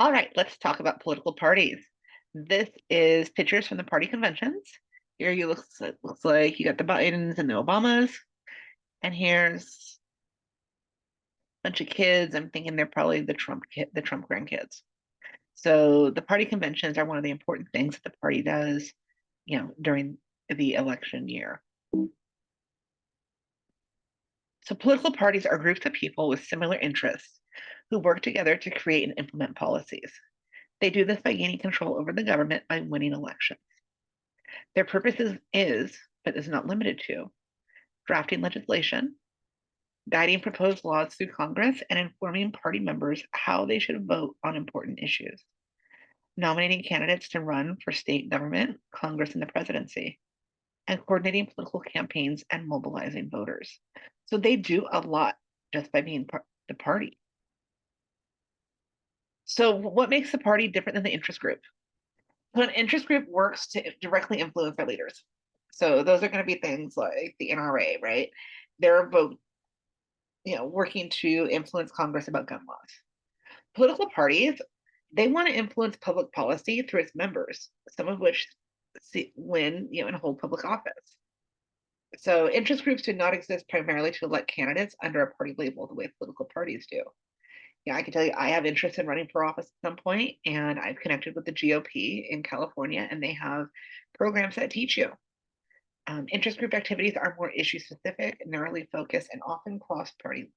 All right, let's talk about political parties. This is pictures from the party conventions. Here you looks like you got the Bidens and the Obamas, and here's a bunch of kids. I'm thinking they're probably the Trump grandkids. So the party conventions are one of the important things that the party does, during the election year. So political parties are groups of people with similar interests who work together to create and implement policies. They do this by gaining control over the government by winning elections. Their purpose but is not limited to, drafting legislation, guiding proposed laws through Congress, and informing party members how they should vote on important issues, nominating candidates to run for state government, Congress, and the presidency, and coordinating political campaigns and mobilizing voters. So they do a lot just by being the party. So, what makes the party different than the interest group? So, an interest group works to directly influence their leaders. So, those are going to be things like the NRA, right? They're working to influence Congress about gun laws. Political parties, they want to influence public policy through its members, some of which win, and hold public office. So interest groups do not exist primarily to elect candidates under a party label the way political parties do. Yeah, I can tell you I have interest in running for office at some point, and I've connected with the GOP in California, and they have programs that teach you. Interest group activities are more issue specific, narrowly focused, and often cross party.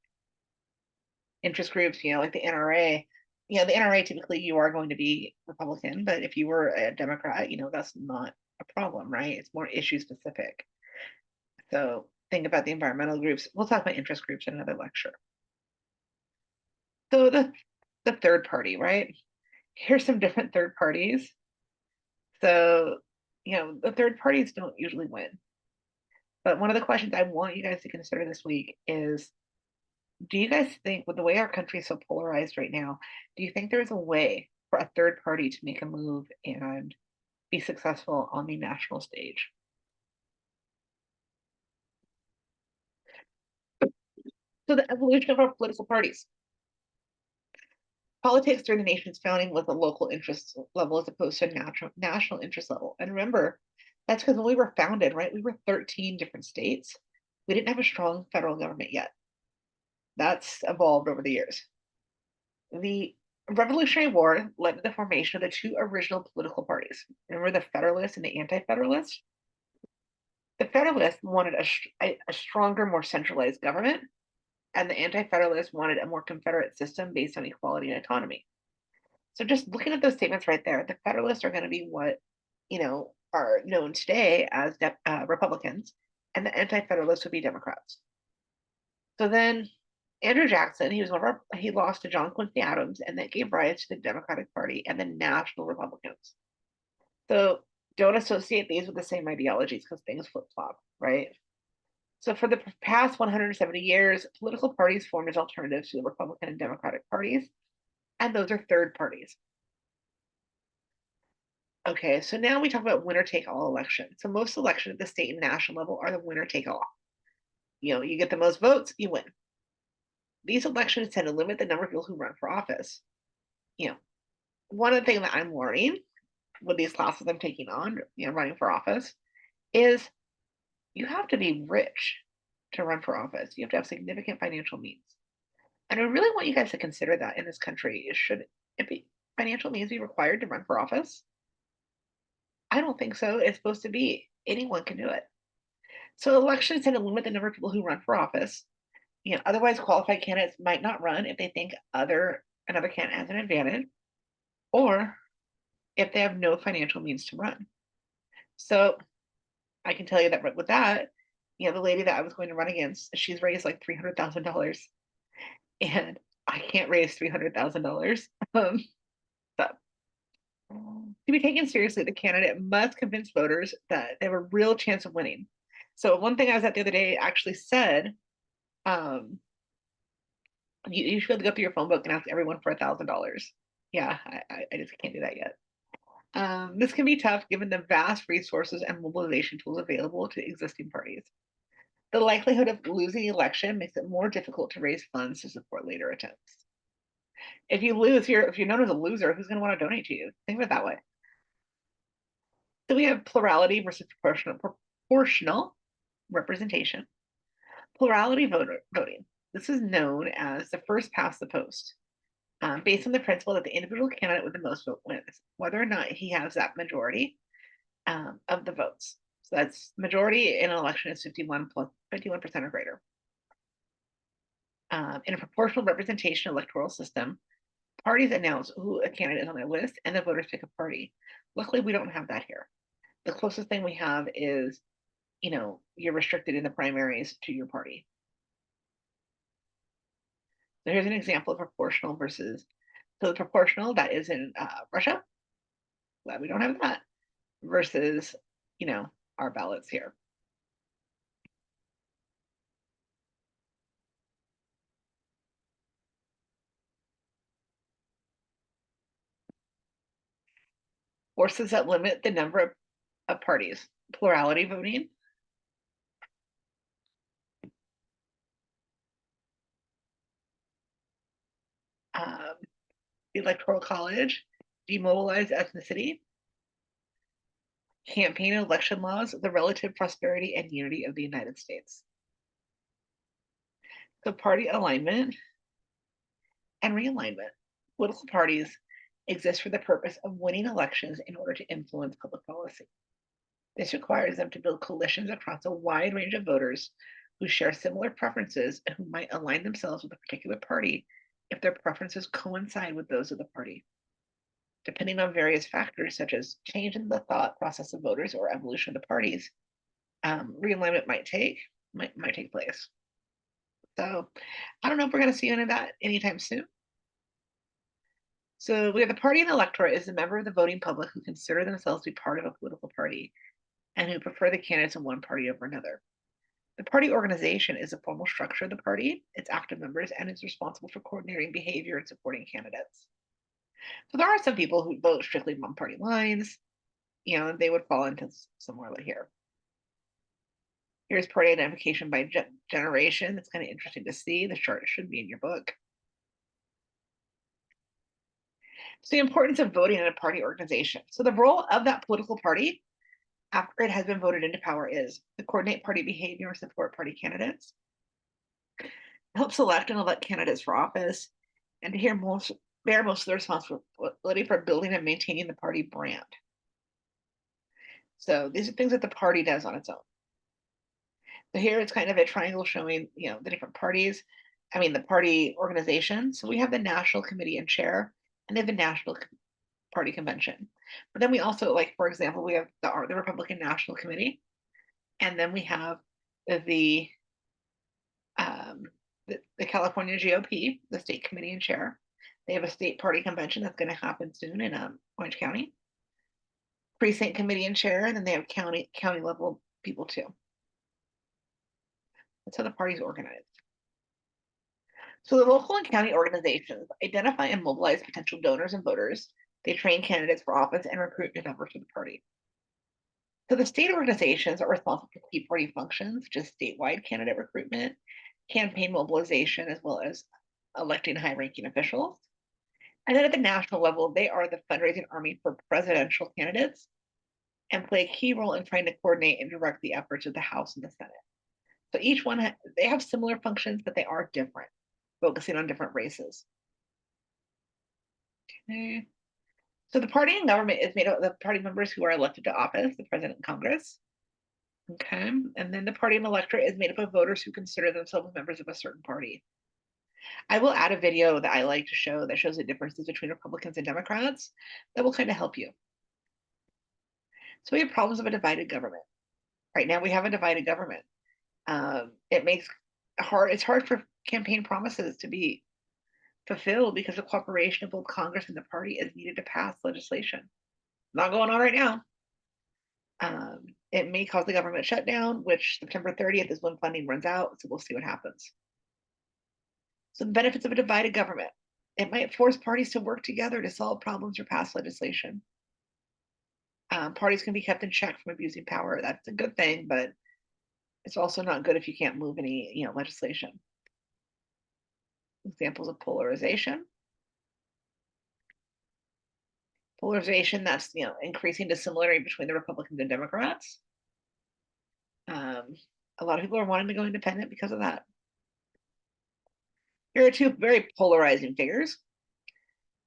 Interest groups, like the NRA, the NRA typically you are going to be Republican, but if you were a Democrat, that's not a problem, right? It's more issue specific. So think about the environmental groups. We'll talk about interest groups in another lecture. So the third party, right? Here's some different third parties. So, the third parties don't usually win. But one of the questions I want you guys to consider this week is, do you guys think, with the way our country is so polarized right now, do you think there's a way for a third party to make a move and be successful on the national stage? So the evolution of our political parties. Politics during the nation's founding was a local interest level as opposed to a national interest level. And remember, that's because when we were founded, right, we were 13 different states. We didn't have a strong federal government yet. That's evolved over the years. The Revolutionary War led to the formation of the two original political parties. Remember the Federalists and the Anti-Federalists? The Federalists wanted a stronger, more centralized government, and the Anti-Federalists wanted a more confederate system based on equality and autonomy. So just looking at those statements right there, the Federalists are going to be what, are known today as Republicans, and the Anti-Federalists would be Democrats. So then Andrew Jackson, he lost to John Quincy Adams, and that gave rise to the Democratic Party and the National Republicans. So don't associate these with the same ideologies because things flip flop, right? So for the past 170 years, political parties formed as alternatives to the Republican and Democratic parties, and those are third parties. Okay, so now we talk about winner take all elections. So most elections at the state and national level are the winner take all. You get the most votes, you win. These elections tend to limit the number of people who run for office. One of the things that I'm learning with these classes I'm taking on, running for office, is you have to be rich to run for office. You have to have significant financial means. And I really want you guys to consider that in this country. Should it be financial means be required to run for office? I don't think so. It's supposed to be anyone can do it. So elections tend to limit the number of people who run for office. Otherwise qualified candidates might not run if they think another candidate has an advantage, or if they have no financial means to run. So I can tell you that with that, the lady that I was going to run against, she's raised like $300,000, and I can't raise $300,000. So to be taken seriously, the candidate must convince voters that they have a real chance of winning. So one thing I was at the other day actually said, you should be able to go through your phone book and ask everyone for $1,000. Yeah, I just can't do that yet. This can be tough given the vast resources and mobilization tools available to existing parties. The likelihood of losing the election makes it more difficult to raise funds to support later attempts. If you lose, if you're known as a loser, who's going to want to donate to you? Think of it that way. So we have plurality versus proportional representation. Plurality voting. This is known as the first past the post, based on the principle that the individual candidate with the most vote wins, whether or not he has that majority of the votes. So that's majority in an election is 51% or greater. In a proportional representation electoral system, parties announce who a candidate is on their list and the voters pick a party. Luckily, we don't have that here. The closest thing we have is, you're restricted in the primaries to your party. So here's an example of proportional versus, so the proportional that is in Russia, glad we don't have that, versus, our ballots here. Forces that limit the number of parties, plurality voting, the Electoral College, demobilize ethnicity, campaign and election laws, the relative prosperity and unity of the United States. So party alignment and realignment. Political parties exist for the purpose of winning elections in order to influence public policy. This requires them to build coalitions across a wide range of voters who share similar preferences and who might align themselves with a particular party if their preferences coincide with those of the party. Depending on various factors such as change in the thought process of voters or evolution of the parties, realignment might take place. So I don't know if we're going to see any of that anytime soon. So we have the party and electorate is a member of the voting public who consider themselves to be part of a political party and who prefer the candidates of one party over another. The party organization is a formal structure of the party, its active members, and is responsible for coordinating behavior and supporting candidates. So there are some people who vote strictly on party lines, they would fall into somewhere like here. Here's party identification by generation. It's kind of interesting to see. The chart should be in your book. So the importance of voting in a party organization. So the role of that political party after it has been voted into power is to coordinate party behavior and support party candidates, help select and elect candidates for office, and to bear most of the responsibility for building and maintaining the party brand. So these are things that the party does on its own. So here it's kind of a triangle showing, the different parties. The party organization. So we have the National Committee and Chair, and they have the National Party Convention. But then we also, like, for example, we have the Republican National Committee, and then we have the California GOP, the State Committee and Chair. They have a state party convention that's going to happen soon in Orange County. Precinct Committee and Chair, and then they have county level people too. That's how the party's organized. So the local and county organizations identify and mobilize potential donors and voters. They train candidates for office and recruit new members for the party. So the state organizations are responsible for key party functions, such as statewide candidate recruitment, campaign mobilization, as well as electing high-ranking officials. And then at the national level, they are the fundraising army for presidential candidates and play a key role in trying to coordinate and direct the efforts of the House and the Senate. So each one, they have similar functions, but they are different, focusing on different races. Okay. So the party and government is made up of the party members who are elected to office, the president and Congress. Okay. And then the party and electorate is made up of voters who consider themselves members of a certain party. I will add a video that I like to show that shows the differences between Republicans and Democrats that will kind of help you. So we have problems of a divided government. Right now we have a divided government. It's hard for campaign promises to be fulfilled because the cooperation of both Congress and the party is needed to pass legislation. Not going on right now. It may cause the government shutdown, which September 30th is when funding runs out, so we'll see what happens. So the benefits of a divided government. It might force parties to work together to solve problems or pass legislation. Parties can be kept in check from abusing power. That's a good thing, but it's also not good if you can't move any, legislation. Examples of polarization. Polarization, that's increasing dissimilarity between the Republicans and Democrats. A lot of people are wanting to go independent because of that. Here are two very polarizing figures.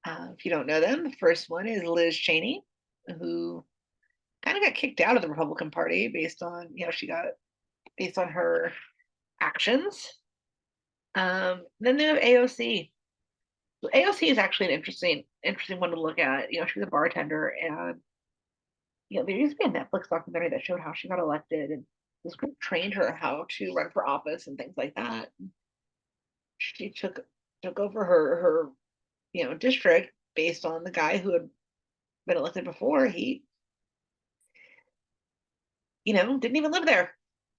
If you don't know them, the first one is Liz Cheney, who kind of got kicked out of the Republican Party based on based on her actions. Then they have AOC. So AOC is actually an interesting one to look at. She was a bartender, and there used to be a Netflix documentary that showed how she got elected, and this group trained her how to run for office and things like that. She took over her district based on the guy who had been elected before. He didn't even live there.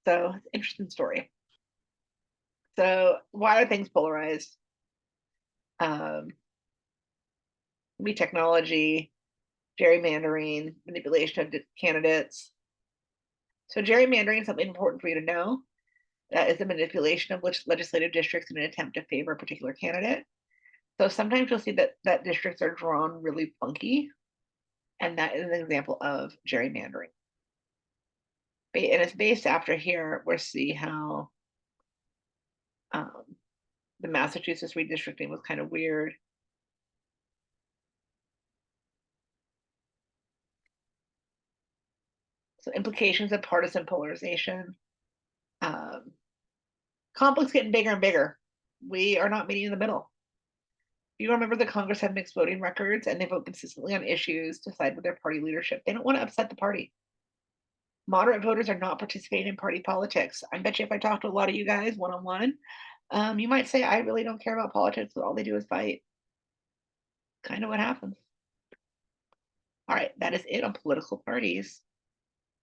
So it's an interesting story. So why are things polarized? Be technology, gerrymandering, manipulation of candidates. So gerrymandering is something important for you to know. That is the manipulation of which legislative districts in an attempt to favor a particular candidate. So sometimes you'll see that districts are drawn really funky, and that is an example of gerrymandering. And it's based after here. We'll see how the Massachusetts redistricting was kind of weird. So implications of partisan polarization. Conflicts getting bigger and bigger. We are not meeting in the middle. You remember the Congress had mixed voting records, and they vote consistently on issues to side with their party leadership. They don't want to upset the party. Moderate voters are not participating in party politics. I bet you if I talk to a lot of you guys one-on-one, you might say, I really don't care about politics, but all they do is fight. Kind of what happens. All right, that is it on political parties.